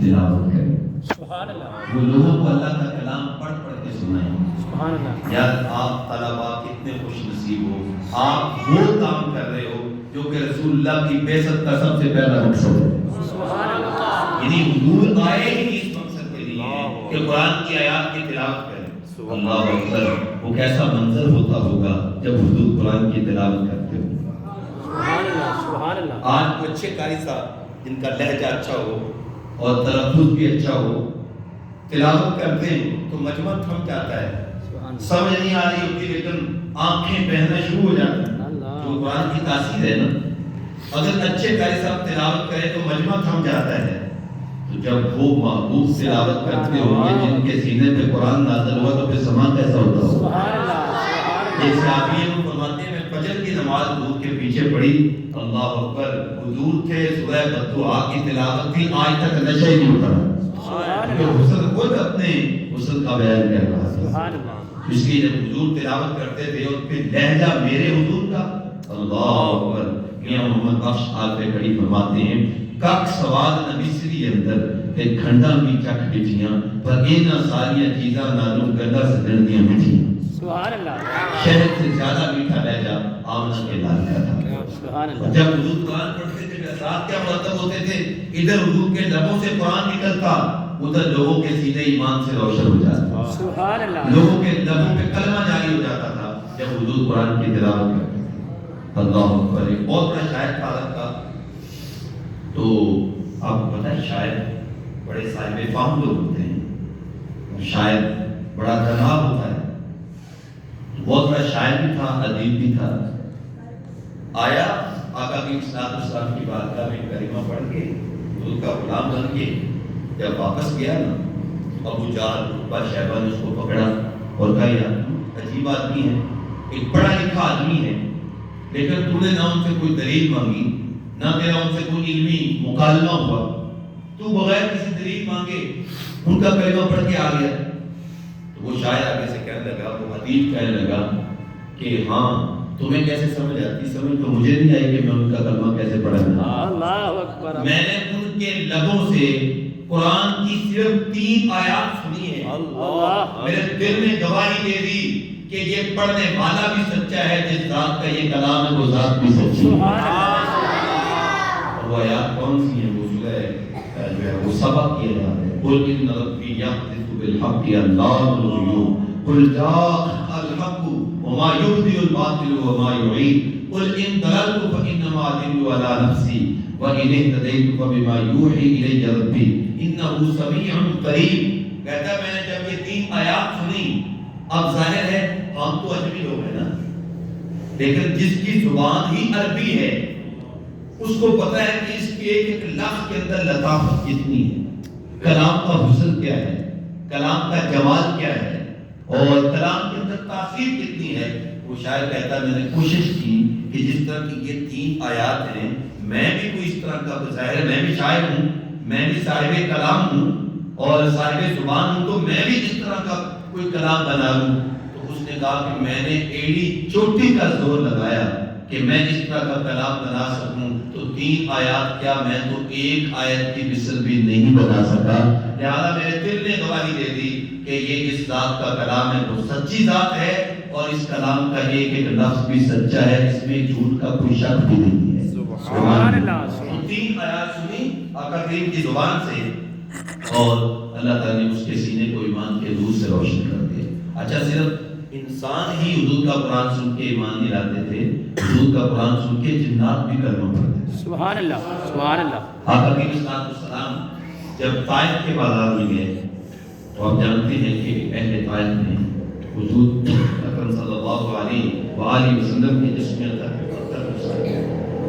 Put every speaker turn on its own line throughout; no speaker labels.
تلاوت کریں،
سبحان اللہ،
وہ لوگوں کو اللہ کا کلام پڑھ پڑھ کے سنائیں۔
سبحان اللہ،
یار آپ طلباء کتنے خوش نصیب ہو، آپ وہ کام کر رہے ہو جو کہ رسول اللہ کی بعثت کا سب سے پہلا مقصد ہے۔
سبحان اللہ،
یعنی حضور آئے ہی اس مقصد کے لیے کہ قرآن کی آیات کی تلاوت کریں۔ اللہ اکبر، وہ کیسا منظر ہوتا ہوگا جب حضور قرآن کی تلاوت کرتے ہو۔
سبحان اللہ، سبحان اللہ۔
آج کو اچھے قاری صاحب جن کا لہجہ اچھا ہو اور تلفظ بھی اچھا ہو، تلاوت کرتے ہیں تو مجمع تھم جاتا ہے، سمجھ نہیں آ رہی ہوتی لیکن آنکھیں بہنا شروع ہو جاتی ہیں۔ جو قرآن کی تاثیر ہے نا، اگر اچھے قاری صاحب تلاوت کریں تو مجمع تھم جاتا ہے۔ تو جب وہ محبوب تلاوت کرتے ہوں گے جن کے سینے پہ قرآن نازل ہوا تو پھر سما کیسا ہوتا ہوگا؟
سبحان اللہ،
جیسے آپ یہ لوگ فرماتے ہیں میں فجر کی نماز حضور کے پیچھے پڑھی، اللہ اکبر، حضور تھے، سورہ بدعا کی تلاوت تھی، آج تک نشہ ہی نہیں اترا، کیونکہ حسن خود اپنے حسن کا بیان کر رہا ہے۔
سبحان اللہ،
اس لیے جب حضور تلاوت کرتے تھے اور پھر لہجہ میرے حضور کا، اللہ اکبر، میاں محمد بخش آل پہ کھڑی فرماتے ہیں کک سواد نہ مصری اندر تے کھنڈا بھی چکھ بٹھیاں پر اینا ساریاں چیزاں نالوں گنڈا سدن دیاں بٹھیاں۔
سبحان اللہ،
شہد سے زیادہ میٹھا لہجہ آمنہ کے لال کا تھا۔
سبحان اللہ،
جب حضور قرآن پڑھتے تھے اثرات کیا مرتب ہوتے تھے، ادھر حضور کے لبوں سے قرآن نکلتا، ادھر لوگوں کے سینے ایمان سے روشن ہو جاتا،
سبحان اللہ،
لوگوں کے لبوں پہ کلمہ جاری ہو جاتا تھا جب حضور قرآن کی تلاوت کرتے تھے۔ اللہ اکبر، ایک بہت بڑا شاعر تھا عرب کا، تو آپ کو پتہ ہے شاعر بڑے صاحب فہم لوگ ہوتے ہیں، شاعر بڑا دانا ہوتا ہے، بہت بڑا شاعر بھی تھا، ادیب بھی تھا۔ آیا آقا کی صلی اللہ کی بارگاہ میں کلمہ پڑھ کے حضور کا غلام بن کے جب واپس گیا نا، ابو جہل عتبہ شیبہ نے اس کو پکڑا اور کہا یار عجیب آدمی ہے، ایک پڑھا لکھا آدمی ہے، لیکن تو نے نہ ان سے کوئی دلیل مانگی، نہ تیرا ان سے کوئی علمی مکالمہ ہوا، تو بغیر کسی دلیل مانگے ان کا کلمہ پڑھ کے آ گیا۔ تو وہ شاعر آگے سے کہنے لگا، وہ ادیب کہنے لگا کہ ہاں تمہیں کیسے سمجھ آتی، سمجھ تو مجھے نہیں آئی کہ میں ان کا کلمہ کیسے پڑھا۔
اللہ اکبر،
میں نے ان کے لبوں سے قرآن کی صرف 3 آیات سنی ہے،
اللہ،
میرے دل نے گواہی دے دی کہ یہ پڑھنے والا بھی سچا ہے، جس ذات کا یہ کلام ہے وہ ذات بھی سچی ہے۔ اور وہ آیات کون سی ہیں؟ وہ سورہ جو ہے وہ سبق کی آیات ہے، قل ان ربی یقذف بالحق علام الغیوب قل جاء الحق وما یبدئ الباطل وما یعید قل ان ضللت فانما اضل على نفسی وان اهتدیت فبما یوحی الی ربی انہ سمیع قریب۔ کہتا ہے میں نے جب یہ 3 آیات سنی، اب ظاہر ہے ہم تو اجمی لوگ ہیں نا، لیکن جس کی زبان ہی عربی ہے اس کو پتہ ہے کہ اس کے ایک لفظ کے اندر لطافت کتنی ہے، کلام کا حسن کیا ہے، کلام کا جمال کیا ہے، اور کلام کے اندر تاثیر کتنی ہے۔ وہ شاعر کہتا ہے میں نے کوشش کی کہ جس طرح کی یہ 3 آیات ہیں، میں بھی کوئی اس طرح کا، ظاہر ہے میں بھی شاعر ہوں، میں بھی صاحب کلام ہوں اور صاحب زبان ہوں، تو میں بھی اس طرح کا کوئی کلام بنا لوں۔ تو اس نے کہا کہ میں نے ایڑی چوٹی کا زور لگایا کہ میں اس طرح کا کلام بنا سکوں، تو 3 آیات کیا میں تو 1 آیت کی مثل بھی نہیں بنا سکا، لہذا میرے دل نے گواہی دے دی کہ یہ جس ذات کا کلام ہے وہ سچی ذات ہے، اور اس کلام کا ایک ایک لفظ بھی سچا ہے، اس میں جھوٹ کا کوئی شک بھی نہیں ہے۔
سبحان اللہ،
3 آیات سنی آقا کریم کی زبان سے، اور اللہ تعالیٰ نے اس کے سینے کو ایمان کے نور سے روشن کر دیا۔ اچھا صرف انسان ہی حضور کا قرآن سن کے ایمان نہیں لاتے تھے، حضور کا قرآن سن کے جنات بھی کلمہ پڑھتے تھے۔
سبحان اللہ، سبحان اللہ۔
آقا کریم صلی اللہ علیہ وسلم جب طائف کے بازار میں گئے تو آپ جانتے ہیں کہ اہل طائف نے حضور اکرم صلی اللہ علیہ وآلہ وسلم کے جسم اطہر پہ پتھر برسا دیا،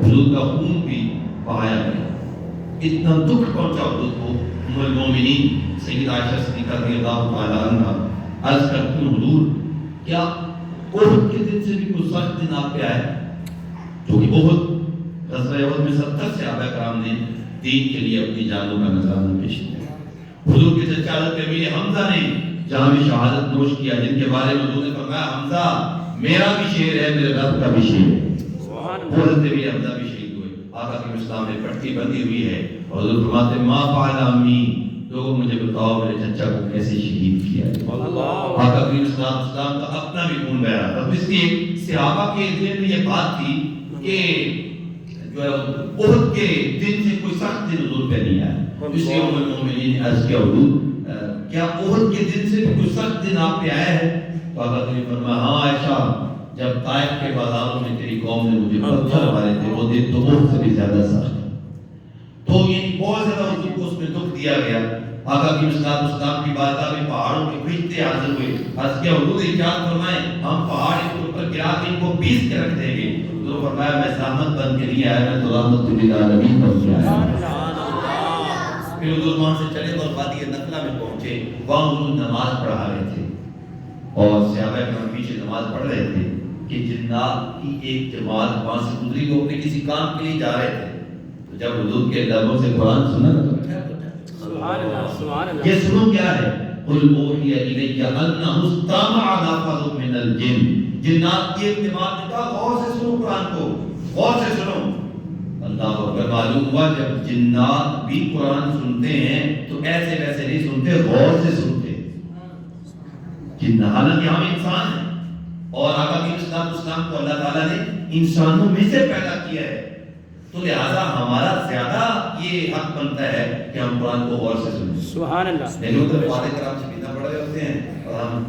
حضور کا خون بھی بہایا گیا، اتنا دکھ پہنچا حضور کو۔ ام المومنین سیدہ عائشہ صدیقہ رضی اللہ تعالیٰ عنہ عرض کرتی ہیں حضور کیا احد کے دن سے بھی کوئی سخت دن آپ پہ آئے؟ کیونکہ احد غزوہ احد میں 70 صحابہ کرام نے دین کے لیے اپنی جانوں کا نذرانہ پیش کیا۔ حضور کے چچا حضرت امیر حمزہ نے جہاں بھی شہادت نوش کیا، جن کے بارے میں حضور نے فرمایا حمزہ میرا بھی شیر ہے، میرے رب کا بھی شیر ہے، حضرت امیر حمزہ بھی شہید ہوئے۔ آقا کے اسلام میں پٹی بندھی ہوئی ہے حضور فرماتے ما فعل عمی، لوگوں مجھے بتاؤ میرے چچا کو کیسے شہید کیا ہے۔ آقا کریم صلی اللہ علیہ وسلم کا اپنا بھی خون بہ رہا تھا، اس لیے صحابہ کے ذہن میں یہ بات تھی کہ جو ہے احد کے دن سے کوئی سخت دن حضور پہ نہیں آیا۔ اس لیے ام المومنین نے عرض کیا حضور کیا احد کے دن سے کوئی سخت دن آپ پہ آیا ہے؟ تو آقا نے فرمایا ہاں عائشہ، جب طائف کے بازاروں میں تیری قوم نے مجھے پتھر مارے تھے وہ دن تو احد سے بھی زیادہ سخت ہے۔ تو یہ بہت زیادہ حضور کو اس میں دکھ دیا گیا۔ آقا کی اسلام کی بارگاہ میں پہاڑوں کے فرشتے حاضر ہوئے، عرض کیا حضور ارشاد فرمائیں ہم پہاڑ کے اوپر گرا کے ان کو پیس کے رکھ دیں گے۔ حضور فرمایا میں زحمت بن کے نہیں آیا، میں تو رحمت للعالمین بن کے آیا۔ پھر حضور وہاں سے چلے اور وادی نخلا میں پہنچے، وہاں حضور نماز پڑھا رہے تھے اور صحابہ کرام پیچھے نماز پڑھ رہے تھے کہ جنات کی ایک جماعت وہاں سے گزری، وہ اپنے کسی کام کے لیے جا رہے تھے۔ تو جب حضور کے لبوں سے قرآن سنا نا تو
سبحان اللہ سبحان اللہ،
یہ سنو کیا ہے، قل اوحی الی انہ استمع نفر من الجن، جنات کی اجتماع نے کہا غور سے سنو قرآن کو، غور سے سنو۔ اللہ اکبر، معلوم ہوا جب جنات بھی قرآن سنتے ہیں تو ایسے ویسے نہیں سنتے، غور سے سنتے۔ حالانکہ ہم انسان ہیں اور آقا کی اسلام کو اللہ تعالیٰ نے انسانوں میں سے پیدا کیا ہے، تو لہذا ہمارا زیادہ یہ حق بنتا ہے کہ ہم قرآن کو غور سے سنیں۔
سبحان اللہ۔
لیکن تو فاتح کرام سے پیتا پڑھ رہے ہوتے ہیں اور ہم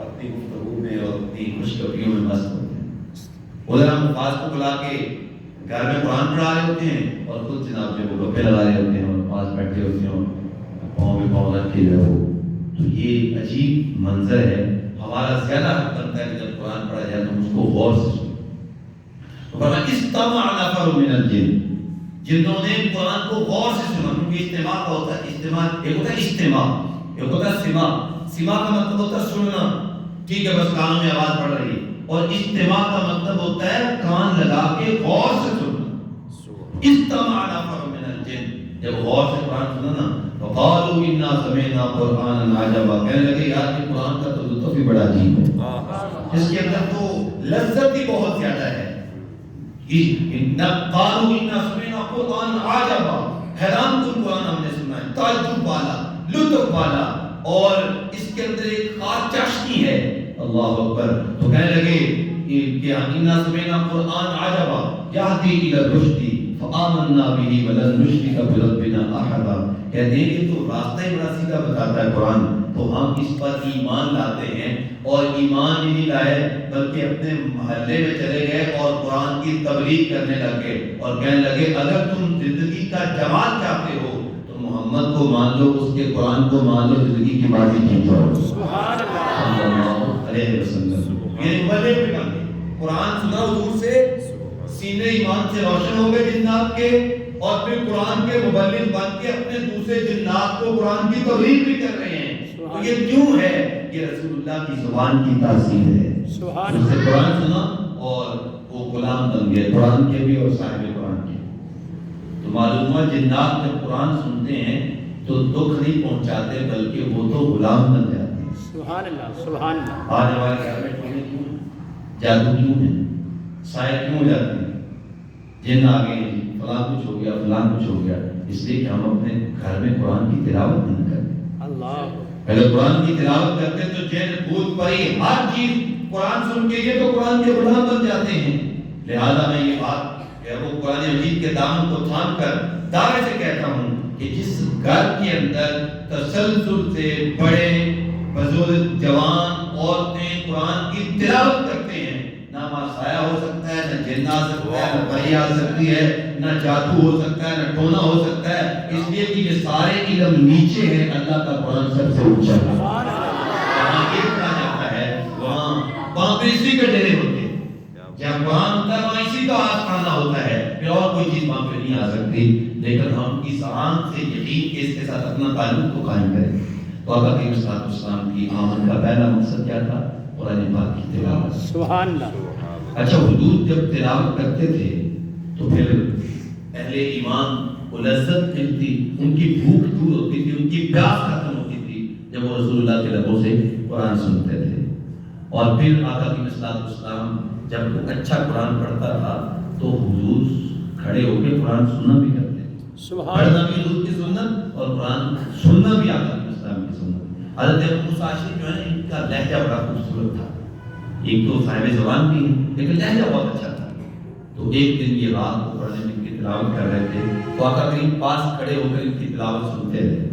اپنی گفتگو میں اور اپنی خوشخبریوں میں مست ہوتے ہیں۔ ادھر ہم خاص کو بلا کے گھر میں قرآن پڑھا رہے ہوتے ہیں اور خود جناب جو وہ گپے لگا رہے ہوتے ہیں اور پاس بیٹھے ہوتے ہیں اور پاؤں میں پاؤں رکھ کے جو ہو، تو یہ عجیب منظر ہے۔ ہمارا زیادہ حق بنتا ہے کہ جب قرآن پڑھا جائے تو اس کو غور سے سنیں۔ فرمایا استمع نفر من الجن، جنہوں نے قرآن کو غور سے سنا، کیونکہ اجتماع کا ہوتا ہے، اجتماع ایک ہوتا ہے اجتماع، ایک ہوتا ہے سماع۔ سماع کا مطلب ہوتا ہے سننا، ٹھیک ہے بس کانوں میں آواز پڑ رہی ہے، اور اجتماع کا مطلب ہوتا ہے کان لگا کے غور سے سننا۔ استمع نفر من الجن، جب غور سے قرآن سنا نا وقالوا انا سمعنا قرآنا عجبا، کہنے لگے یار یہ قرآن کا تو لطف ہی بڑا عجیب ہے، اس کے اندر تو لذت ہی بہت زیادہ ہے۔ قالوا انا سمعنا قرآنا عجبا، حیران کن قرآن ہم نے سنا ہے، تعجب والا، لطف والا، اور اس کے اندر ایک خاص چاشنی ہے۔ اللہ اکبر، تو کہنے لگے کہ انا سمعنا قرآنا عجبا یہدی الی الرشد فآمنا به ولن نشرک بربنا احدا، کہتے ہیں کہ تو راستہ ہی بڑا سیدھا بتاتا ہے قرآن، تو ہم اس پر ایمان لاتے ہیں، اور ایمان ہی نہیں لائے بلکہ اپنے محلے میں چلے گئے اور قرآن کی تبلیغ کرنے لگے اور کہنے لگے اگر تم زندگی کا جمال چاہتے ہو تو محمد کو مان لو، اس کے قرآن کو مان لو، زندگی کی بازی جیت جاؤ۔
سبحان اللہ،
صلی اللہ علیہ وسلم، یعنی بلے پہ بن گئے، قرآن سنا حضور سے، سینے ایمان سے روشن ہو گئے جنات کے، اور پھر قرآن کے مبلغ بن کے اپنے دوسرے جنات کو قرآن کی تبلیغ بھی کر رہے ہیں۔ تو یہ کیوں ہے؟ یہ رسول اللہ کی زبان کی تاثیر ہے۔
سبحان
اس سے قرآن سنا اور وہ غلام بن گئے، قرآن کے بھی اور صاحب قرآن کے۔ تو معلوم ہوا جنات جب قرآن سنتے ہیں تو دکھ نہیں پہنچاتے بلکہ وہ تو غلام بن جاتے ہیں۔
سبحان اللہ سبحان اللہ۔
آج ہمارے گھر میں ٹونے کیوں ہیں؟ جادو کیوں ہے؟ سائے کیوں ہو جاتے ہیں؟ جن آ گئے، فلاں کچھ ہو گیا، فلاں کچھ ہو گیا، اس لیے کہ ہم اپنے گھر میں قرآن کی تلاوت نہیں کرتے۔
اللہ
اگر قرآن کی تلاوت کرتے تو جن بھوت پری ہر چیز قرآن سن کے یہ تو قرآن کے غلام بن جاتے ہیں۔ لہذا میں یہ بات وہ قرآن مجید کے دامن کو تھام کر دعوے سے کہتا ہوں کہ جس گھر کے اندر تسلسل سے بڑے بزرگ جوان عورتیں قرآن کی تلاوت کرتے ہیں، نہ سایہ ہو سکتا ہے، نہ جن آ سکتا ہے، نہ پری آ سکتی ہے، نہ جادو ہو سکتا ہے، نہ ٹونا ہو سکتا ہے، اس لیے کہ یہ سارے علم نیچے ہیں، اللہ کا قرآن سب سے اونچا ہے۔ وہاں یہ کہا جاتا ہے وہاں پہ اسی کے ڈیرے ہوتے ہیں، جب قرآن ہوتا ہے وہاں اسی کا آستانہ ہوتا ہے، پھر اور کوئی چیز وہاں پہ نہیں آ سکتی۔ لیکن ہم اس آنکھ سے یقین کے اس کے ساتھ اپنا تعلق کو قائم کریں۔ تو آقا کریم صلی اللہ علیہ وسلم کی آمد کا پہلا مقصد کیا تھا؟ قرآن پاک کی تلاوت۔
سبحان اللہ۔
اچھا، حضور جب تلاوت کرتے تھے تو پھر اہل ایمان کو لذت ملتی، ان کی بھوک دور ہوتی تھی، ان کی پیاس ختم ہوتی تھی جب وہ رسول اللہ کے لبوں سے قرآن سنتے تھے۔ اور پھر آقا کی صلی اللہ علیہ وسلم جب اچھا قرآن پڑھتا تھا تو حضور کھڑے ہو کے قرآن سننا بھی کرتے تھے۔ پڑھنا بھی حضور کی سنت اور قرآن سننا بھی آقا اسلام کی سنت. حضرت ابو موسیٰ اشعری جو ہے نا ان کا لہجہ بڑا خوبصورت تھا. ایک تو صاحب زبان بھی ہے لیکن لہجہ بہت اچھا تھا. تو ایک دن یہ رات کو پڑھنے میں ان کی تلاوت کر رہے تھے تو آقا کریم پاس کھڑے ہو کر ان کی تلاوت سنتے رہے.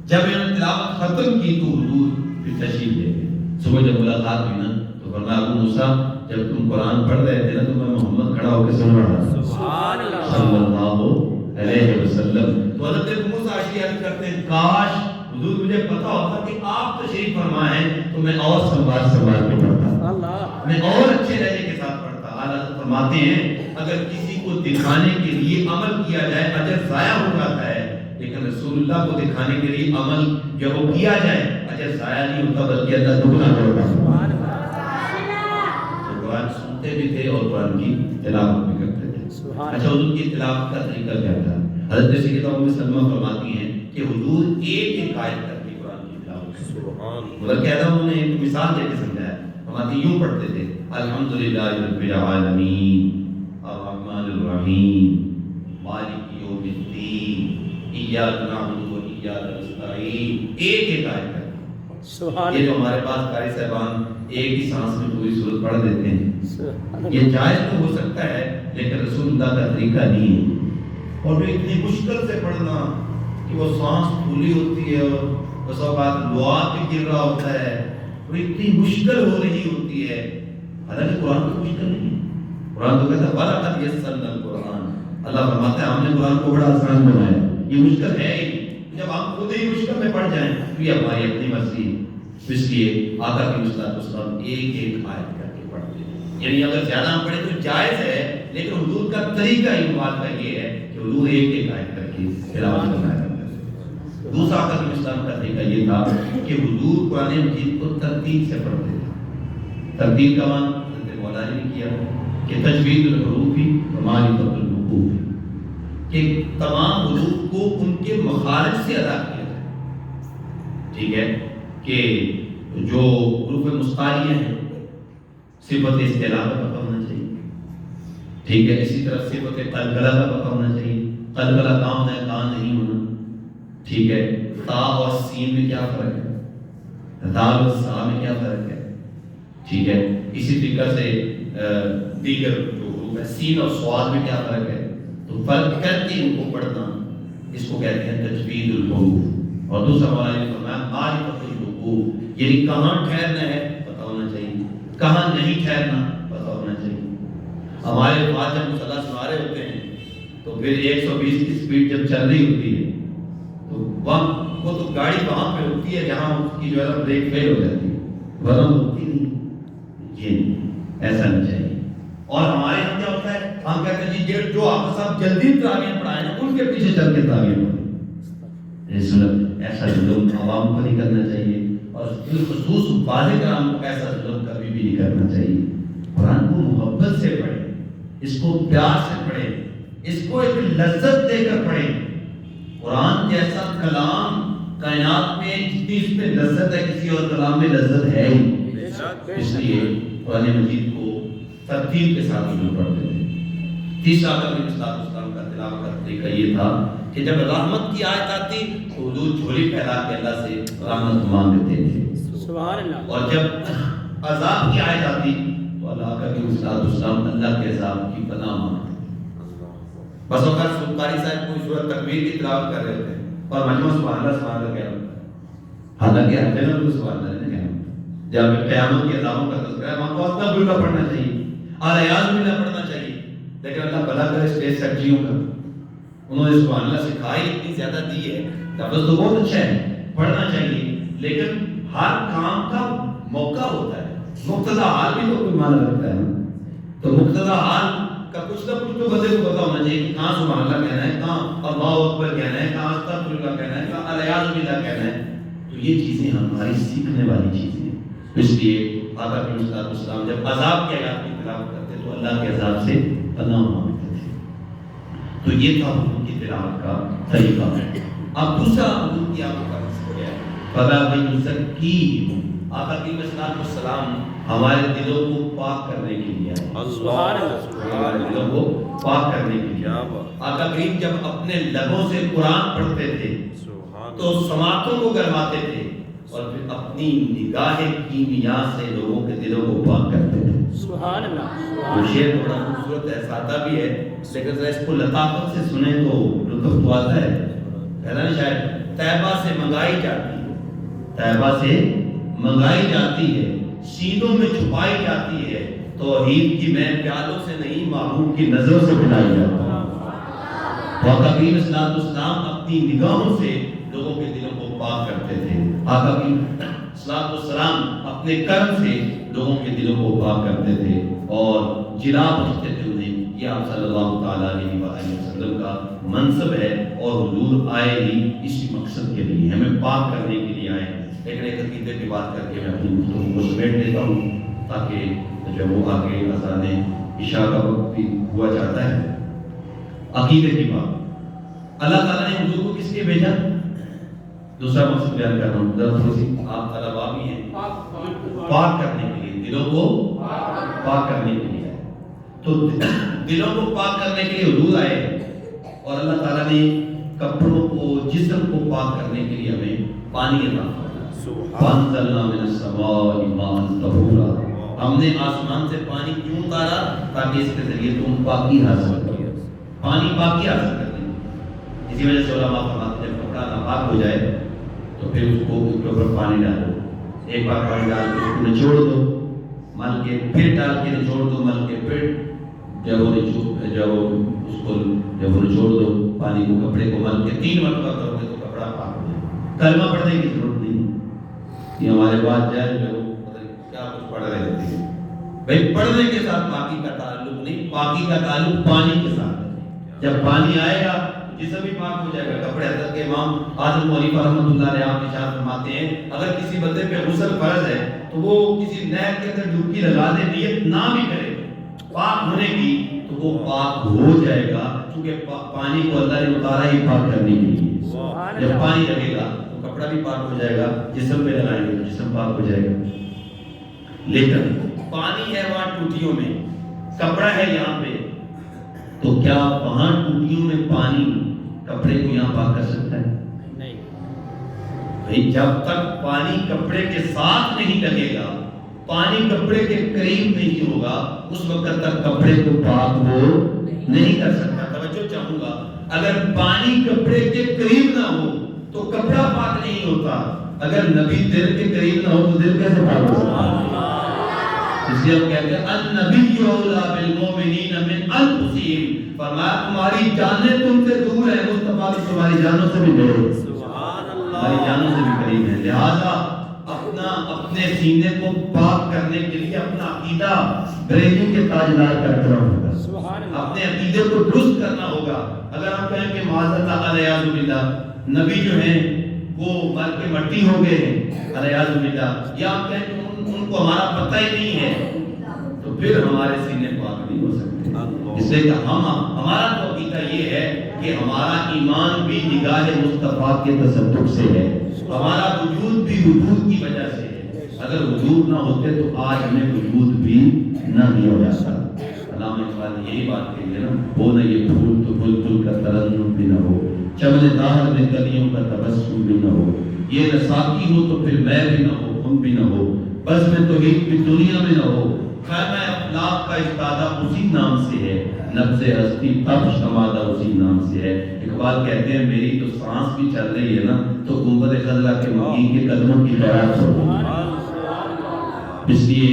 جب انہوں نے تلاوت ختم کی تو حضور پھر تشریف لے گئے. صبح جب ملاقات ہوئی نا تو فرمایا ابو موسیٰ جب تم قرآن پڑھ رہے تھے نا تو میں محمد کھڑا ہو کے سن رہا تھا صلی اللہ علیہ وسلم. تو حضرت ابو موسیٰ اشعری عرض کرتے ہیں کاش حضور مجھے پتا ہوتا کہ آپ تشریف فرما ہیں تو میں اور سنبھال کے پڑھتا, میں اور اچھے لہجے کے ساتھ پڑھتا. حضرت فرماتے ہیں اگر کسی کو دکھانے کے لیے عمل کیا جائے اجر ضائع ہو جاتا ہے, لیکن رسول اللہ کو دکھانے کے لیے عمل جب وہ کیا جائے اجر ضائع نہیں ہوتا بلکہ اللہ دگنا کرتا ہے. تو قرآن سنتے بھی تھے اور قرآن کی تلاوت بھی کرتے تھے. اچھا حضور کی تلاوت کا طریقہ کیا تھا؟ حضرت سیدہ ام سلمہ فرماتی ہیں کہ حضور ایک ایک آیت کر کے قرآن کی تلاوت بلکہ انہوں نے ایک مثال دے کے سمجھایا. فرماتی یوں پڑھتے تھے الحمدللہ رب العالمین الرحمن الرحیم مالک یوم الدین ایاک نعبد و ایاک نستعین. ایک ایک آیت کر کے. یہ جو ہمارے پاس قاری صاحبان ایک ہی سانس میں پوری سورت پڑھ دیتے ہیں یہ جائز تو ہو سکتا ہے لیکن رسول اللہ کا طریقہ نہیں ہے. اور وہ اتنی مشکل سے پڑھنا کہ وہ سانس پھولی ہوتی ہے اور بس اوقات لعاب بھی گر رہا ہوتا ہے اور اتنی مشکل ہو رہی ہوتی ہے. حالانکہ قرآن تو مشکل نہیں ہے. قرآن تو کہتا ہے وَلَقَدْ يَسَّرْنَا الْقُرْآنَ. اللہ فرماتا ہے ہم نے قرآن کو بڑا آسان بنایا. یہ مشکل ہے ہی. جب ہم خود ہی مشکل میں پڑ جائیں تو یہ ہماری اپنی مرضی ہے. اس لیے آقا کی مصطفیٰ ایک ایک آیت کر کے پڑھتے ہیں. یعنی اگر زیادہ ہم پڑھیں تو جائز ہے لیکن حضور کا طریقہ ہی بات کا یہ ہے کہ حضور ایک ایک آیت کر کے تلاوت کرنا ہے. دوسرا آقا کی مصطفیٰ کا طریقہ یہ تھا کہ حضور قرآن مجید کو ترتیب سے پڑھتے تھے. ترتیب کا معنی حضرت مولانا نے کیا کہ تجوید الحروف و معرفت الوقوف, کہ تمام حروف کو ان کے مخارج سے ادا کیا جائے. ٹھیک ہے کہ جو حروف مستعلیہ ہیں صفت استعلاء کا پتہ ہونا چاہیے. ٹھیک ہے اسی طرح صفت قلقلہ کا پتہ ہونا چاہیے. قلقلہ کہاں ہونا ہے کہاں نہیں ہونا. ٹھیک ہے تا اور سین میں کیا فرق ہے, دال اور سا میں کیا فرق ہے. ٹھیک ہے اسی طریقہ سے دیگر جو حروف ہے سین اور صاد میں کیا فرق ہے. تو فرق کر کے ان کو پڑھنا اس کو کہتے ہیں تجوید الحروف. اور دوسرا مولانا نے فرمایا معرفت الوقوف, یعنی کہاں ٹھہرنا ہے پتہ ہونا چاہیے, کہاں نہیں ٹھہرنا پتہ ہونا چاہیے. ہمارے پاس جب مصلی سنا رہے ہوتے ہیں تو پھر 120 کی سپیڈ جب چل رہی ہوتی ہے تو وہ تو گاڑی وہاں پہ ہوتی ہے جہاں اس کی جو ہے بریک فیل ہو جاتی ہے, ورنہ ہوتی نہیں. یہ نہیں, ایسا نہیں چاہیے. اور ہمارے یہاں کیا ہوتا ہے ہم کہتے ہیں جی جو آپ صاحب جلدی تراویح پڑھائیں نا ان کے پیچھے چل کے تراویح پڑھیں. ایسا ظلم عوام کو نہیں کرنا چاہیے اور بالخصوص واضح کرام کو ایسا ظلم کبھی بھی نہیں کرنا چاہیے. قرآن کو محبت سے پڑھیں, اس کو پیار سے پڑھیں, اس کو ایک لذت دے کر پڑھیں. قرآن جیسا کلام کائنات میں جتنی اس میں لذت ہے کسی اور کلام میں لذت ہے ہی. اس لیے قرآن مجید کو ترتیب کے ساتھ ہم پڑھتے تھے. تیسرا نبی اسلام کا تلاوت کا طریقہ یہ تھا کہ جب رحمت کی آیت آتی تو حضور جھولی پھیلا کے اللہ سے رحمت مانگ دیتے تھے.
سبحان اللہ.
اور جب عذاب کی آیت آتی تو اللہ کا کہ اسلام اللہ کے عذاب کی پناہ مانگتے. بس اوقات قاری صاحب کوئی سورۃ تکویر کی تلاوت کر رہے ہوتے ہیں اور مجموعہ سبحان اللہ کہہ رہا ہوتا ہے. حالانکہ ہر جگہ تو سبحان اللہ نہیں کہنا. جب قیامت کے عذابوں کا تذکرہ ہے وہاں کو استغفر پڑھنا چاہیے, اعوذ باللہ پڑھنا چاہیے. لیکن اللہ بھلا کرے اسٹیج سیکٹریوں کا, انہوں نے سبحان اللہ سکھائی اتنی زیادہ دی ہے, لفظ تو بہت اچھا ہے پڑھنا چاہیے لیکن ہر کام کا موقع ہوتا ہے. مقتضی حال بھی تو کوئی معنی رکھتا ہے. تو مقتضی حال کا کچھ نہ کچھ تو بندے کو پتا ہونا چاہیے کہ کہاں سبحان اللہ کہنا ہے, کہاں اللہ اکبر کہنا ہے, کہاں استغفر اللہ کہنا ہے, کہاں اعوذ باللہ کہنا ہے. تو یہ چیزیں ہماری سیکھنے والی چیزیں ہیں. اس لیے آقا کی اسلام جب عذاب کے آیات کی تلاوت کرتے تو اللہ کے عذاب سے پناہ مانگتے تھے. تو یہ تھا حضور کی تلاوت کا طریقہ. اب دوسرا حضور کی آپ کا مسئلہ ہے فلا یزکیہم. آقا کی السلام ہمارے دلوں کو پاک کرنے کے لیے آئے.
سبحان اللہ.
ہمارے دلوں کو پاک کرنے کے لیے آقا کریم جب اپنے لبوں سے قرآن پڑھتے تھے تو سماعتوں کو گرماتے تھے اور پھر اپنی نگاہ کیمیا سے لوگوں کے دلوں کو پاک کرتے تھے.
سبحان اللہ.
وہ شعر بڑا خوبصورت ہے, سادہ بھی ہے, لیکن ذرا اس کو لطافت سے سنیں تو لطف تو آتا ہے. کہنا نہیں شاید طیبہ سے منگائی جاتی ہے, طیبہ سے منگائی جاتی ہے, سینوں میں چھپائی جاتی ہے, توحید کی میں پیالوں سے نہیں محبوب کی نظروں سے پلائی جاتی ہے. آقا کریم صلی اللہ علیہ وسلم اپنی نگاہوں سے لوگوں کے دلوں کو پاک کرتے تھے. آقا کریم صلی اللہ علیہ وسلم اپنے کرم سے لوگوں کے دلوں کو پاک کرتے تھے اور جلا بخشتے تھے انہیں. یہ آپ صلی اللہ تعالیٰ علیہ وسلم کا منصب ہے اور حضور آئے ہی اسی مقصد کے لیے, ہمیں پاک کرنے کے لیے آئے. لیکن ایک عقیدے کی بات کر کے میں اپنی گفتگو کو سمیٹ دیتا ہوں تاکہ جو وہ آگے اذان عشاء کا وقت بھی ہوا جاتا ہے. عقیدے کی بات, اللہ تعالیٰ نے حضور کو کس لیے بھیجا؟ دوسرا مقصد بیان کر رہا ہوں, تھوڑی سی آپ طلباء بھی ہیں, پاک کرنے کے لیے, دلوں کو پاک کرنے کے لیے. تو دلوں کو پاک کرنے کے لیے حضور آئے اور اللہ تعالیٰ نے کپڑوں کو, جسم کو پاک کرنے کے لیے ہمیں پانی عطا فرمایا. وَأَنزَلْنَا مِنَ السَّمَاءِ مَاءً طَهُورًا, ہم نے آسمان سے پانی کیوں اتارا؟ تاکہ اس کے ذریعے تم پاکی حاصل کرو, پانی پاکی حاصل کرتے ہیں. اسی وجہ سے علماء فرماتے ہیں جب کپڑا ناپاک ہو جائے تو پھر اس کو اس کے اوپر پانی ڈالو, ایک بار پانی ڈال کے اس کو نچوڑ دو, مل کے پھر ڈال کے نچوڑ دو, مل کے پھر جب وہ نچوڑ دو پانی کو, کپڑے کو مل کے 3 مرتبہ کرو گے تو کپڑا پاک ہو جائے. کلمہ پڑھنے کی ضرورت نہیں. یہ ہمارے بعد جائے جو کیا کچھ پڑھ رہے ہوتے ہیں, بھائی پڑھنے کے ساتھ پاکی کا تعلق نہیں, پاکی کا تعلق پانی کے ساتھ ہے. جب پانی آئے گا جسم بھی پاک ہو جائے گا. کپڑے حضرت کے امام اعظم حنیفہ رحمۃ اللہ علیہ آپ ارشاد فرماتے ہیں اگر کسی بندے پہ غسل فرض ہے تو وہ کسی نہر کے اندر ڈبکی لگا دے, نیت نہ بھی کرے پاک ہونے کی, تو وہ پاک ہو جائے گا, کیونکہ پانی کو اللہ نے اتارا ہی پاک کرنے کے لیے. جب پانی لگے گا تو کپڑا بھی پاک ہو جائے گا, جسم پہ لگائیں گے تو جسم پاک ہو جائے گا. لیکن پانی ہے وہاں ٹوٹیوں میں, کپڑا ہے یہاں پہ, تو کیا وہاں ٹوٹیوں میں پانی کپڑے کو یہاں پاک کر سکتا ہے؟ نہیں. بھئی جب تک پانی کپڑے کے ساتھ نہیں لگے گا, پانی کپڑے کے قریب نہیں ہوگا, اس وقت تک کپڑے کو پاک وہ نہیں کر سکتا. توجہ چاہوں گا, اگر پانی کپڑے کے قریب نہ ہو تو کپڑا پاک نہیں ہوتا. اگر نبی دل کے قریب نہ ہو تو دل کیسے پاک ہو سکتا ہے؟ اس لیے ہم کہتے ہیں النبی اولیٰ بالمؤمنین من انفسہم, فرمایا تمہاری جانیں تم سے دور ہیں, مصطفیٰ تو تمہاری جانوں سے بھی دور ہے, تمہاری جانوں سے بھی قریب ہے. لہذا اپنے سینے کو پاک کرنے کے لیے اپنا عقیدہ بریلوی کے تاجدار کا احترام ہوگا, اپنے عقیدے کو درست کرنا ہوگا. اگر ہم کہیں کہ معاذ اللہ نبی جو ہیں وہ مر کے مٹی ہو گئے ہیں علیہ باللہ, یا ہم کہیں کہ ان کو ہمارا پتہ ہی نہیں ہے, تو پھر ہمارے سینے پاک نہیں ہو سکتے. اس لیے کہ ہمارا تو عقیدہ یہ ہے کہ ہمارا ایمان بھی نگاہ مصطفیٰ کے تصدق سے ہے, ہمارا وجود بھی وجود کی وجہ سے ہے. اگر وجود نہ ہوتے تو آج ہمیں وجود بھی نہ ہو جاتا. علامہ اقبال نے یہی بات کہی ہے نا, ہو نہ یہ پھول تو بلبل کا ترنم بھی نہ ہو, چمن دہر میں کلیوں کا تبسم بھی نہ ہو, یہ نہ ساقی ہو تو پھر میں بھی نہ ہو, تم بھی نہ ہو, بس میں تو ایک بھی دنیا میں نہ ہو, خیمہ افلاق کا استادہ اسی نام سے ہے, نبض ہستی تب شمادہ اسی نام سے ہے. اقبال کہتے ہیں میری تو سانس بھی چل رہی ہے نا تو گنبد خضرا کے مکی کے قدموں کی خیرات ہو. اس لیے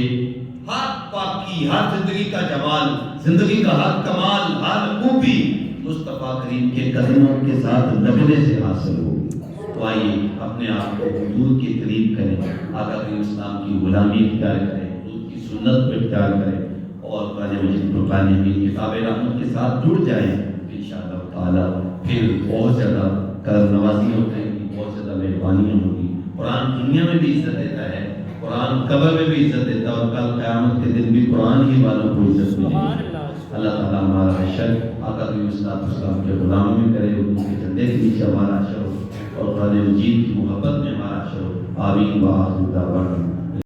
ہر پاکی, ہر زندگی کا جمال, زندگی کا ہر کمال, ہر خوبی مصطفیٰ کریم کے قدموں کے ساتھ لگنے سے حاصل ہوگی. تو آئیے اپنے آپ کو حضور کے قریب کریں, آقا کریم اسلام کی غلامی اختیار کریں, حضور کی سنت کو اختیار کریں اور قرآن مجید فرقان حمید کتاب رحمت کے ساتھ جڑ جائیں. انشاءاللہ تعالیٰ پھر بہت زیادہ کرم نوازی ہوتے ہیں, بہت زیادہ مہربانیاں ہوگی. قرآن دنیا میں بھی عزت دیتا ہے, قرآن قبر میں بھی عزت دیتا ہے, اور کل قیامت کے دن بھی قرآن ہی والوں کو عزت ملے گی. اللہ تعالیٰ ہمارا حشر آقا کریم صلی اللہ علیہ وسلم کے غلاموں میں کرے, ان کے جھنڈے کے نیچے ہمارا حشر ہو, اور قرآن مجید کی محبت میں ہمارا حشر ہو. آمین. وآخر دعوانا